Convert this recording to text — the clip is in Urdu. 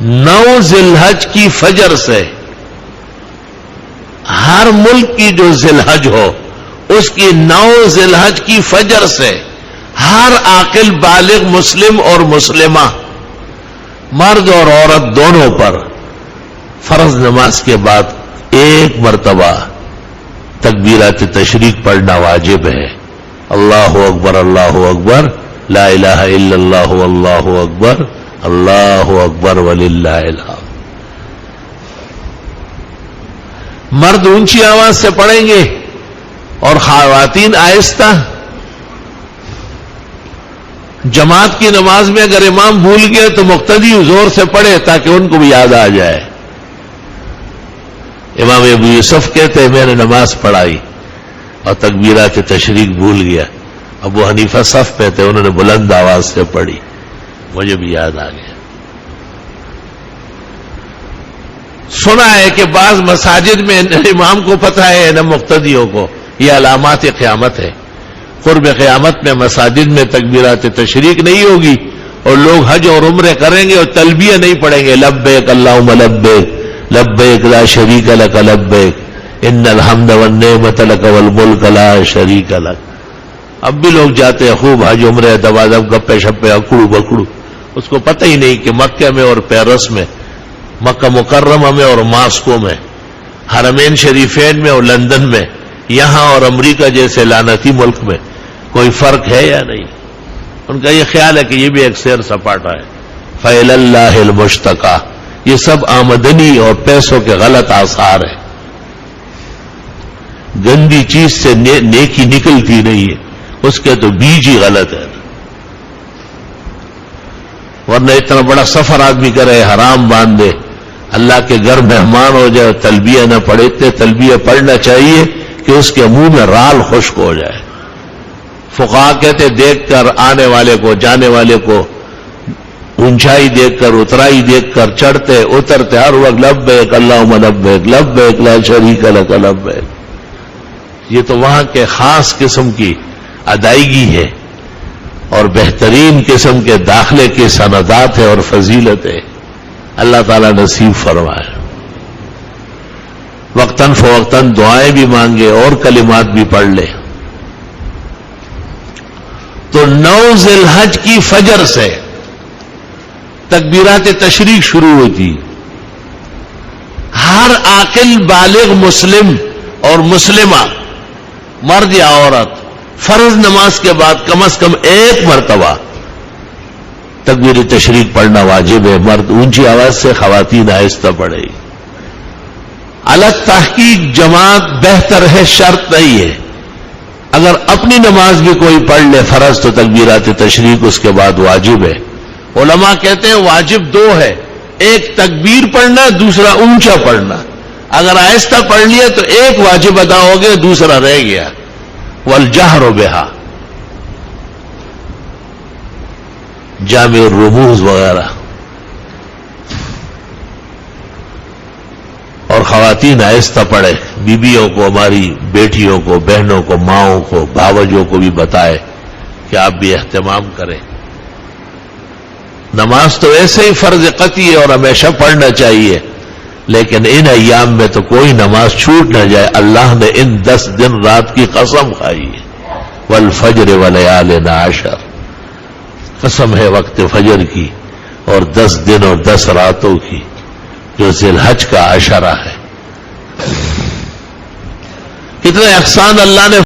9 ذی الحج کی فجر سے ہر ملک کی جو ذی الحج ہو اس کی 9 ذی الحج کی فجر سے ہر عاقل بالغ مسلم اور مسلمہ مرد اور عورت دونوں پر فرض نماز کے بعد 1 مرتبہ تکبیرات تشریق پڑھنا واجب ہے. اللہ اکبر اللہ اکبر لا الہ الا اللہ اللہ اکبر اللہ اکبر وللہ الحمد. مرد اونچی آواز سے پڑھیں گے اور خواتین آہستہ. جماعت کی نماز میں اگر امام بھول گئے تو مقتدی زور سے پڑھے تاکہ ان کو بھی یاد آ جائے. امام ابو یوسف کہتے ہیں میں نے نماز پڑھائی اور تکبیرات تشریق بھول گیا. ابو حنیفہ صف پہ تھے, انہوں نے بلند آواز سے پڑھی, مجھے بھی یاد آ گیا. سنا ہے کہ بعض مساجد میں نہ امام کو پتہ ہے نہ مقتدیوں کو. یہ علامات قیامت ہے. قرب قیامت میں مساجد میں تکبیرات تشریق نہیں ہوگی اور لوگ حج اور عمرے کریں گے اور تلبیہ نہیں پڑھیں گے. لبیک اللہم لبیک لبیک لا شریک لک لبیک ان الحمد والنعمت لک والملک لا شریک لک. اب بھی لوگ جاتے ہیں خوب حج عمرے دبا دب گپے شپے اکڑو بکڑو. اس کو پتہ ہی نہیں کہ مکہ میں اور پیرس میں, مکہ مکرمہ میں اور ماسکو میں, حرمین شریفین میں اور لندن میں, یہاں اور امریکہ جیسے لعنتی ملک میں کوئی فرق ہے یا نہیں. ان کا یہ خیال ہے کہ یہ بھی ایک سیر سپاٹا ہے. فَإِلَى اللَّهِ الْمُشْتَقَى. یہ سب آمدنی اور پیسوں کے غلط آثار ہیں. گندی چیز سے نیکی نکلتی نہیں ہے, اس کے تو بیج ہی غلط ہے. ورنہ اتنا بڑا سفر آدمی کرے, حرام باندھے, اللہ کے گھر مہمان ہو جائے, تلبیہ نہ پڑھے. تلبیہ پڑھنا چاہیے کہ اس کے منہ میں رال خشک ہو جائے. فقہا کہتے دیکھ کر آنے والے کو جانے والے کو اونچائی دیکھ کر اترائی دیکھ کر چڑھتے اترتے ہر وقت لبیک اللہم لبیک لبیک لا شریک لک لبیک. یہ تو وہاں کے خاص قسم کی ادائیگی ہے اور بہترین قسم کے داخلے کی سندات ہے اور فضیلت ہے. اللہ تعالیٰ نصیب فرمائے. وقتاً فوقتاً دعائیں بھی مانگے اور کلمات بھی پڑھ لے. تو 9 ذی الحج کی فجر سے تکبیرات تشریق شروع ہوتی. ہر عاقل بالغ مسلم اور مسلمہ مرد یا عورت فرض نماز کے بعد کم از کم 1 مرتبہ تکبیر تشریق پڑھنا واجب ہے. مرد اونچی آواز سے, خواتین آہستہ پڑھے. الگ تحقیق جماعت بہتر ہے, شرط نہیں ہے. اگر اپنی نماز بھی کوئی پڑھ لے فرض تو تکبیرات تشریق اس کے بعد واجب ہے. علماء کہتے ہیں واجب 2 ہے, ایک تکبیر پڑھنا, دوسرا اونچا پڑھنا. اگر آہستہ پڑھ لیا تو ایک واجب ادا ہو گیا, دوسرا رہ گیا. والجہر بہا, جامع الرموز وغیرہ. اور خواتین آہستہ پڑھے. بیویوں کو, ہماری بیٹیوں کو, بہنوں کو, ماؤں کو, بھاوجوں کو بھی بتائے کہ آپ بھی اہتمام کریں. نماز تو ایسے ہی فرض قطعی ہے اور ہمیشہ پڑھنا چاہیے, لیکن ان ایام میں تو کوئی نماز چھوٹ نہ جائے. اللہ نے ان 10 دن رات کی قسم کھائی ہے. والفجر ولیال عشر, قسم ہے وقت فجر کی اور 10 دن اور 10 راتوں کی جو ذی الحج کا عشرہ ہے. کتنے احسان اللہ نے